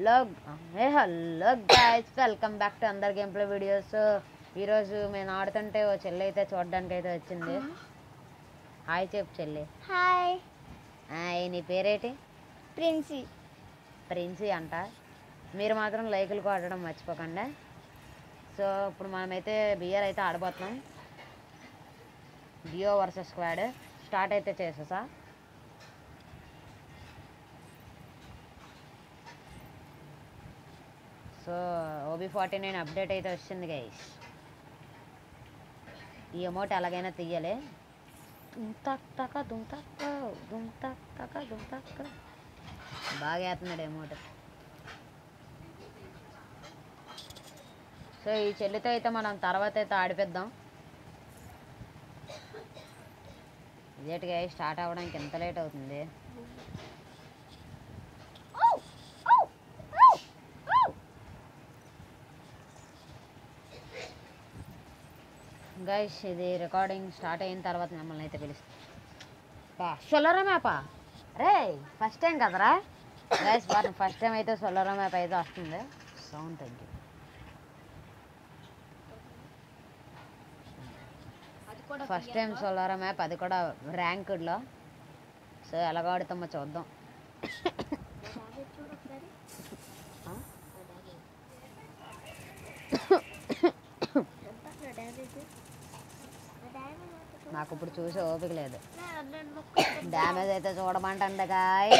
Hello guys, welcome back to another game play videos. ఈరోజు మేము ఆడుతుంటే ఓ చెల్లి అయితే చూడడానికి అయితే వచ్చింది. హాయ్ చెప్పు చెల్లి. హాయ్. నీ పేరేంటి? ప్రిన్సీ అంట. మీరు మాత్రం లైకులు కొట్టడం మర్చిపోకండి. సో ఇప్పుడు మనమైతే బియర్ అయితే ఆడబోతున్నాం. డియో వర్సెస్ స్క్వాడ్ స్టార్ట్ అయితే చేసేసా. సో OB49 అప్డేట్ అయితే వచ్చింది గైస్. ఈ అమౌంట్ ఎలాగైనా తీయాలి. బాగా వేస్తున్నాడు అమౌంట్. సో ఈ చెల్లితో అయితే మనం తర్వాత అయితే ఆడిపిద్దాం. ఇదేటిగా స్టార్ట్ అవ్వడానికి ఎంత లేట్ అవుతుంది? గైస్ ఇది రికార్డింగ్ స్టార్ట్ అయిన తర్వాత మిమ్మల్ని అయితే పిలుస్తా. సోలారా మ్యాపా రే, ఫస్ట్ టైం కదరా గైస్. ఫస్ట్ టైం అయితే సోలారా మ్యాప్ అయితే వస్తుంది. సౌండ్ తగ్గి. ఫస్ట్ టైం సోలారా మ్యాప్, అది కూడా ర్యాంక్డ్లో. సో ఎలాగ ఆడుతామో చూద్దాం. నాకు ఇప్పుడు చూసే ఓపిక లేదు. డ్యామేజ్ అయితే చూడమంటండి గాయ్.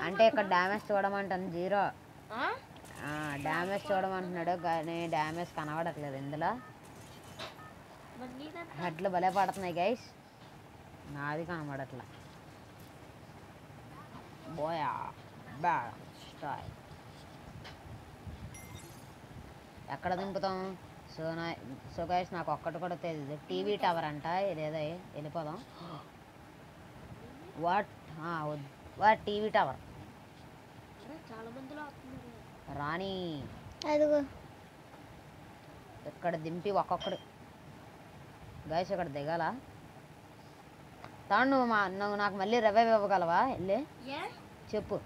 అంటే ఇక్కడ డ్యామేజ్ చూడమంటాను 0. డ్యామేజ్ చూడమంటున్నాడు కానీ డ్యామేజ్ కనబడట్లేదు ఇందులో. హెడ్లు భలే పడుతున్నాయి గైస్, నాది కనబడట్లే. Buoy bad స్టాయ్. ఎక్కడ దింపుతాం? సో గైస్ నాకు ఒక్కటి కూడా తెలియదు. టీవీ టవర్ అంట ఇదేదో. వెళ్ళిపోదాం. వాట్ టీవీ టవర్ రాణి. ఇక్కడ దింపి ఒక్కొక్కడు గైస్ ఇక్కడ దిగాల. తాను నువ్వు నాకు మళ్ళీ రివైవ్ ఇవ్వగలవా? వెళ్ళి చెప్పు.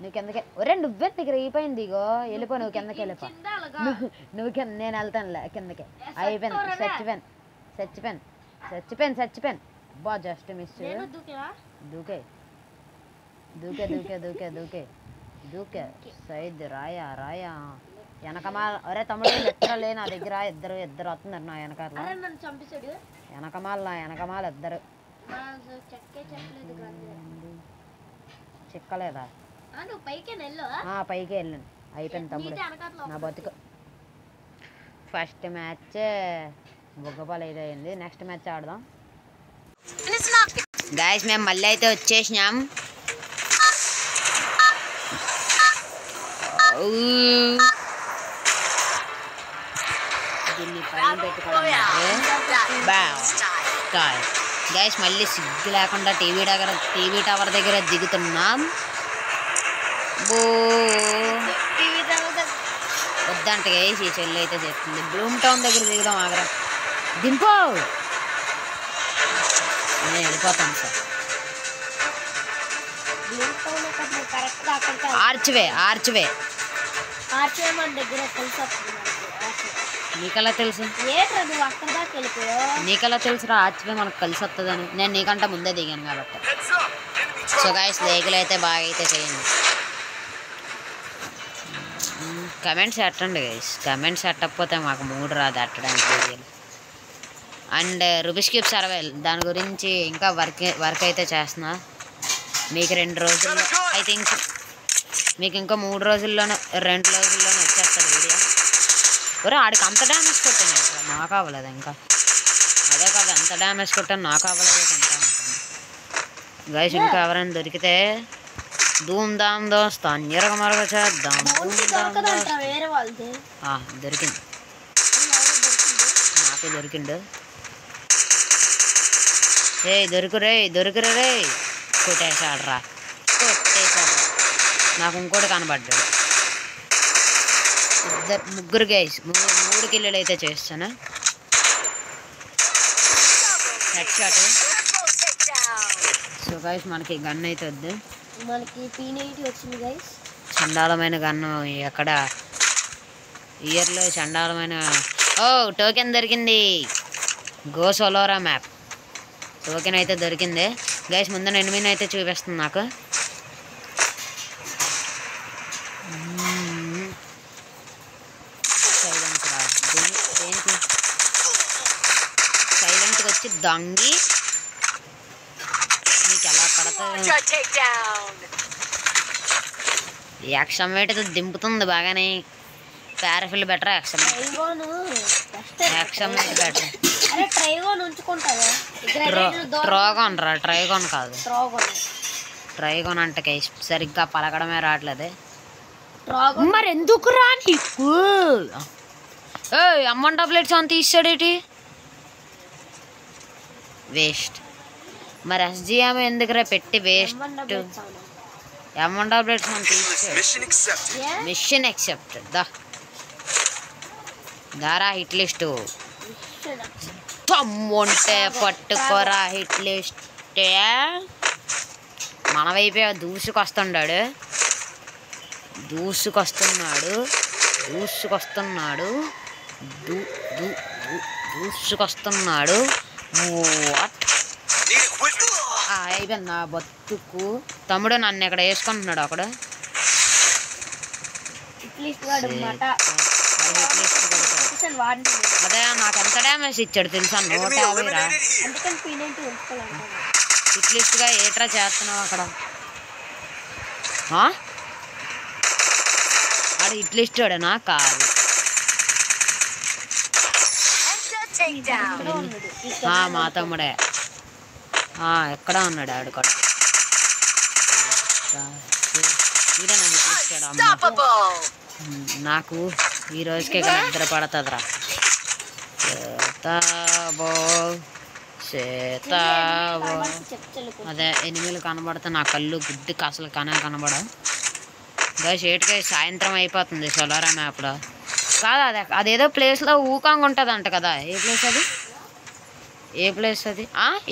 నువ్వు కిందకే ఒరే, నువ్వే దగ్గర అయిపోయింది. ఇగో వెళ్ళిపో, నువ్వు కిందకి వెళ్ళిపో. నువ్వు కింద, నేను వెళ్తానులే కిందకి. అయిపోయింది. చచ్చిపోయాను. బా జస్ట్ మిస్. దూకే దూకే దూకే దూకే దూకే దూకే సైద్ రాయా వెనకమాల. ఒరే తమ్ముడు ఎత్తరలే నా దగ్గర. ఇద్దరు వస్తున్నారు నా వెనకాల. వెనకమాల ఇద్దరు. చిక్కలేదా? పైకి వెళ్ళాను. అయిపోయింది తమ్ముడు నా బతుకు. ఫస్ట్ మ్యాచ్ బుగ్గపాలు అయితే అయింది. నెక్స్ట్ మ్యాచ్ ఆడదాం గాయస్. మేము మళ్ళీ అయితే వచ్చేసినాం. దీన్ని పైన పెట్టుకోవడం గాయస్. మళ్ళీ సిగ్గు లేకుండా టీవీ టవర్ దగ్గర దిగుతున్నాం. వద్దంట గైస్, ఈ చెల్లి అయితే చెప్తుంది. బ్లూమ్ టౌన్ దగ్గర దిగుదాం. ఆగరా దింపో, నేను వెళ్ళిపోతాను సార్. ఆర్చ్వే నీకలా తెలుసు? నీకలా తెలుసురా ఆర్చ్వే మనకు కలిసి వస్తుందని? నేను నీకంటే ముందే దిగాను కాబట్టి. సో గైస్ లేకులు అయితే బాగా అయితే చేయండి. కమెంట్స్ పెట్టండి గైస్. కమెంట్స్ పెట్టకపోతే మాకు మూడు రాదు అట్టడానికి వీడియోలు. అండ్ రూబిక్స్ క్యూబ్ సర్వైవల్ దాని గురించి ఇంకా వర్క్ అయితే చేస్తున్నా. మీకు 2 రోజుల్లో ఐ థింక్, మీకు ఇంకా 3 రోజుల్లోనే 2 రోజుల్లోనే వచ్చేస్తుంది వీడియో. ఒరే ఆడికి అంత డ్యామేజ్ కొట్టాను, నాకు అవ్వలేదు ఇంకా. అదే కాదు, అంత డ్యామేజ్ కొట్టాను, నాకు అవ్వలేదు ఇంకా ఉంటుంది గైస్. ఇంకా ఎవరైనా దొరికితే ధూమ్ ధామ్ దోస్తా అన్యరగ మరగ చేద్దాం. దొరికింది, నాకే దొరికిండు. దొరికిరే కొట్టేశాడ్రా. నాకు ఇంకోటి కనబడ్డాడు. ముగ్గురు గైస్, 3 కిల్లులు అయితే చేస్తాను. హెడ్ షాట్ సో గైస్ మనకి గన్ అయితే వద్దు, మనకి P90 వచ్చింది గైస్. చండాలమైన గన్ను ఎక్కడ ఇయర్లో చండాలమైన. ఓ టోకెన్ దొరికింది, గో సోలోరా మ్యాప్ టోకెన్ అయితే దొరికింది గైస్. ముందు ఎనిమిది అయితే చూపిస్తుంది నాకు. సైలెంట్గా వచ్చి దొంగి నీకు ఎలా పడుతుంది. యాక్షన్ వేటతో దింపుతుంది బాగానే. పారాఫిల్ better, action action weight better. ట్రోగాన్ రా, ట్రైగాన్ కాదు, ట్రైగాన్ అంటే కైస్ సరిగ్గా పలకడమే రావట్లేదు. మరి ఎందుకు రా నీకు అమ్మన్ టాబ్లెట్స్ అని తీసాడేటి వేస్ట్. మరి SGM ఎందుకురా పెట్టి వేస్ట్. అమ్మన్ టాబ్లెట్స్ అని తీసాడు. Mission accepted. దారా హిట్ లిస్టు తమ్ముంటే పట్టుకోరా హిట్ లిస్టే. మన వైపే దూసుకొస్తున్నాడు దూసుకొస్తున్నాడు దూసుకొస్తున్నాడు దూసుకొస్తున్నాడు. వాట్ అయిపోయింది నా బతుకు. తమ్ముడు నన్ను ఇక్కడ వేసుకుంటున్నాడు అక్కడ. అదే నాకు ఎంత డ్యామేజ్ ఇచ్చాడు తెలుసా, 150 రా. హిట్లిస్ట్గా ఏట్రా చేస్తున్నావు అక్కడ. ఆడు హిట్లిస్టాడనా కాదు, మా తమ్ముడే. ఎక్కడ ఉన్నాడు ఆడు కూడా. ఇదే నా హిట్లిస్టాడు. నాకు ఈ రోజుకే నిద్ర పడుతుందిరా. అదే ఎనిమిలు కనబడితే నా కళ్ళు గుడ్డికి అసలు కనబడ. షేట్గా సాయంత్రం అయిపోతుంది సోలారా మ్యాప్లో కాదు. అదేదో ప్లేస్లో ఊకంగా ఉంటుందంట కదా. ఏ ప్లేస్ అది, ఏ ప్లేస్ అది?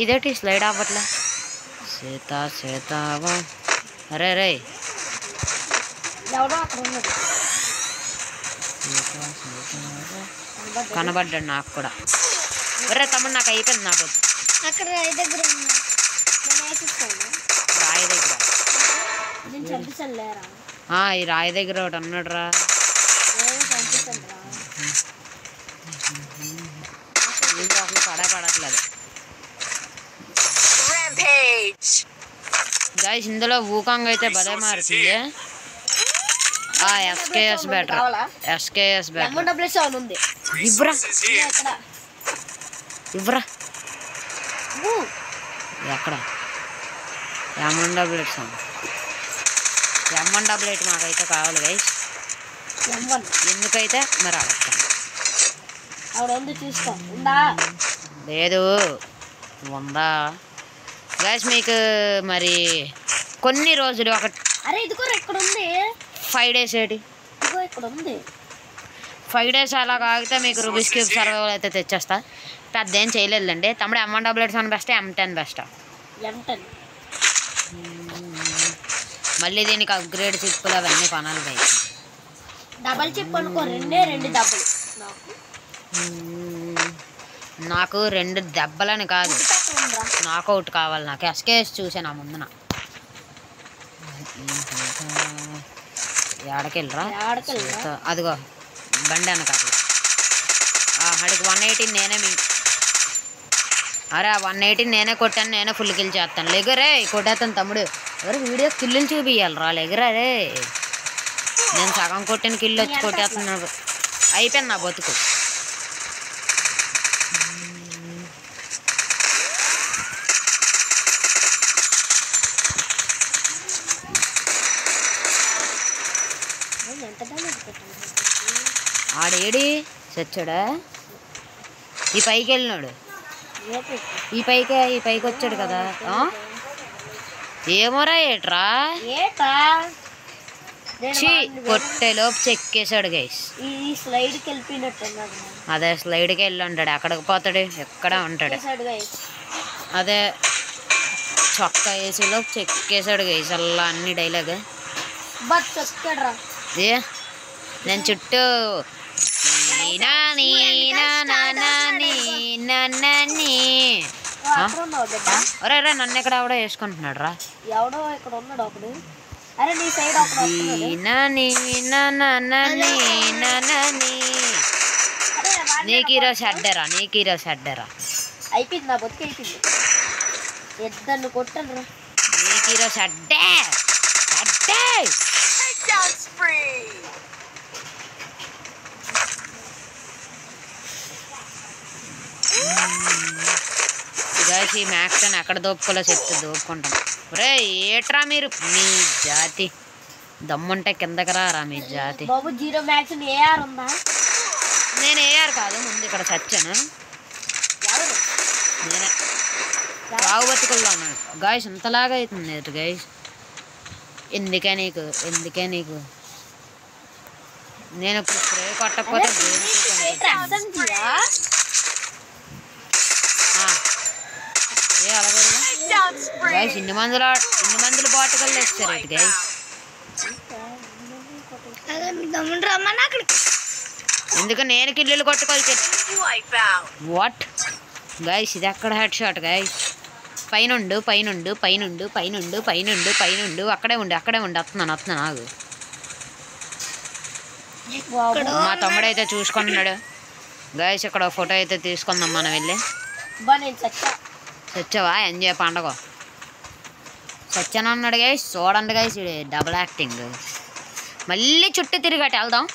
ఇదేంటి స్లైడ్ అవ్వట్లే. సీతావా అరే రే కనబడ్డాడు నాకు కూడా. ఒరే తమ్ముడు నాకు అయిపోయింది. నాకు రాయి దగ్గర ఈ రాయి దగ్గర ఒకటి అన్నాడు రా. పడట్లేదు గైస్. ఇందులో ఊకంగా అయితే భలే మారుతుంది. SKS better, SKS better. ఇవ్వరా ఇవ్వరా ఎక్కడ M1 M1 మాకైతే కావాలి గైస్. ఎందుకైతే మరి లేదు ఉందా గైస్ మీకు. మరి కొన్ని రోజులు ఒక 5 days ఏంటి 5 days అలా కాగితే మీకు రూబిక్స్ క్యూబ్ సర్వైవల్ అయితే తెచ్చేస్తా. పెద్ద ఏం చేయలేదండి తమ్ముడు. M1 best, M10 best. మళ్ళీ దీనికి అప్గ్రేడ్ చిప్పులు అవన్నీ కొనాలి గైస్. డబల్ చిప్ అనుకో, 2 దెబ్బలు. నాకు 2 దెబ్బలని కాదు, నాకౌట్ కావాలి. నాకు SKS చూసాను ముందున. ఏడకెళ్ళరా అదిగో బండి అనకాదు. అడిగి 118 నేనే అరే 118 నేనే కొట్టాను, నేనే ఫుల్ కిల్ చేస్తాను. లెగరే కొట్టేస్తాను తమ్ముడు. ఎవరు వీడియో కిల్లులు చూపియాలరా. లెగరా రే, నేను సగం కొట్టిన కిల్లు వచ్చి కొట్టేస్తున్నాడు. అయిపోయింది నా బతుకు. ఆడేడి చచ్చాడా? ఈ పైకి వెళ్ళినాడు. ఈ పైకి వచ్చాడు కదా. ఏమోరా ఏట్రా కొట్టేలోపు చెక్కేశాడు గైస్. అదే స్లైడ్కి వెళ్ళి ఉంటాడు. ఎక్కడికి పోతాడు, ఎక్కడ ఉంటాడు. అదే చొక్కా వేసేలో చెక్కేసాడు గైస్ అలా అన్ని డైలాగ్ బట్ చెక్కడ్రా ఏ నేను చుట్టూ ఒరే రే నన్ను ఎక్కడ ఆవిడ వేసుకుంటున్నాడు రా ఎవడో ఇక్కడ ఉన్నాడు ఒకడు అరే నీ సైడ్ ఒకడు నీకు ఈరోజు షడ్డరా నీకు ఈరోజు షడ్డరా అయిపోయింది నా బతికి అయిపోయింది ఇద్దరిని కొట్టను రా నీకు ఈరోజు షడ్డే షడ్డే గైస్ ఈ మ్యాక్స్ అని ఎక్కడ దోపుకోలో చెప్తే దోపుకుంటాం ఒరే ఏట్రా మీరు మీ జాతి దమ్ముంటే కిందకి రారా మీ జాతి బాబు 0 మ్యాక్స్ ఏఆర్ ఉందా నేను ఏఆర్ కాదు ముందు ఇక్కడ చచ్చాను ఎవరు నేనే రావు బతుకుల్లో ఉన్నాను గాయస్ ఇంతలాగా అవుతుంది గైస్ ఎందుకే నీకు నేను ఇప్పుడు స్ప్రే కొట్టకపోతే ఏ అలాగే గైస్ ఇన్ని మందులు బాటకల్లో వేస్తారు ఇటు గైస్ ఎందుకు నేను కిల్లులు కొట్టుకోవాలి వాట్ గైస్ ఇది ఎక్కడ హెడ్ షాట్ గైస్ పైనుండు అక్కడే ఉండు వస్తున్నాను ఆగు మా తమ్ముడైతే చూసుకుంటున్నాడు గైస్ ఇక్కడ ఫోటో అయితే తీసుకుందాం మనం వెళ్ళి చచ్చావా ఎంజాయ్ పండగ సత్యన అన్నాడు గైస్ చూడండి గైస్ డబుల్ యాక్టింగ్ మళ్ళీ చుట్టూ తిరిగట్టు వెళ్దాం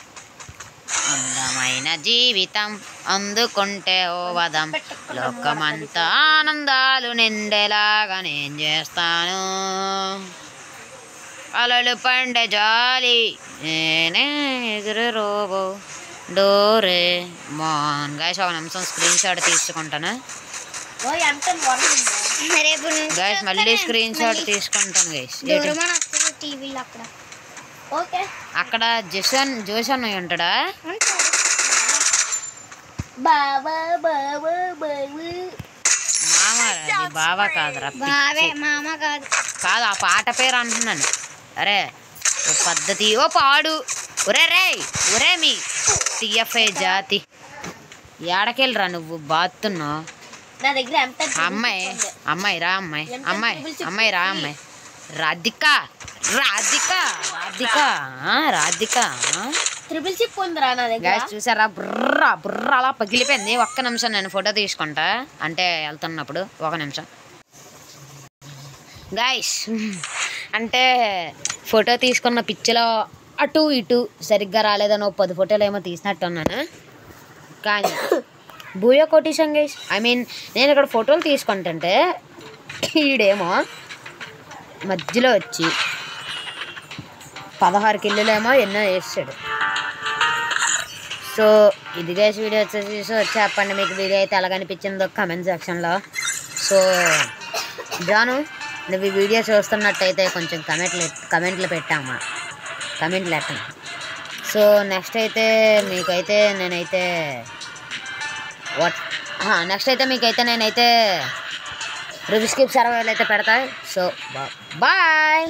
అందమైన జీవితం అందుకుంటే ఓ వదం లోకమంతా ఆనందాలు నిండేలాగా నేను చేస్తాను అలలు పండే జాలి నేనే ఎదురు రోబో డోరే మోన్ గైస్ ఒక నిమిషం స్క్రీన్ షాట్ తీసుకుంటాను గైస్ మళ్ళీ స్క్రీన్ షాట్ తీసుకుంటాను గైస్ అక్కడ జోషన్ ఉంటాడా మామ బావా కాదురా కాదు ఆ పాట పేరు అంటున్నాను అరే ఓ పద్ధతి ఓ పాడు ఒరే మీ టిఎఫ్ఐ జాతి ఏడకెళ్ళరా నువ్వు బాతున్నావు అమ్మాయి రా రాధిక ట్రిపుల్ చిప్ ఉందిరా నా దగ్గర చూసారా బుర్ర అలా పగిలిపోయింది ఒక్క నిమిషం నేను ఫోటో తీసుకుంటా అంటే వెళ్తున్నప్పుడు ఒక నిమిషం గైస్ అంటే ఫోటో తీసుకున్న పిక్చర్లో అటు ఇటు సరిగ్గా రాలేదని 10 ఫోటోలు ఏమో తీసినట్టున్నాను కానీ బూయో కొట్టేశాం గైస్ ఐ మీన్ నేను ఇక్కడ ఫోటోలు తీసుకుంటుంటే ఈడేమో మధ్యలో వచ్చి 16 కిల్లులేమో ఎన్నో వేసాడు సో ఇది గైస్ వీడియో వచ్చేసి సో చెప్పండి మీకు వీడియో అయితే ఎలాగనిపించిందో కమెంట్ సెక్షన్లో సో జాను నువ్వు ఈ వీడియో చూస్తున్నట్టయితే కొంచెం కమెంట్లు పెట్టామా కమెంట్లు పెట్టండి సో నెక్స్ట్ అయితే మీకైతే నేనైతే నెక్స్ట్ అయితే మీకైతే నేనైతే రూబిక్స్ క్యూబ్ సర్వైవల్ అయితే పెడతా సో బాయ్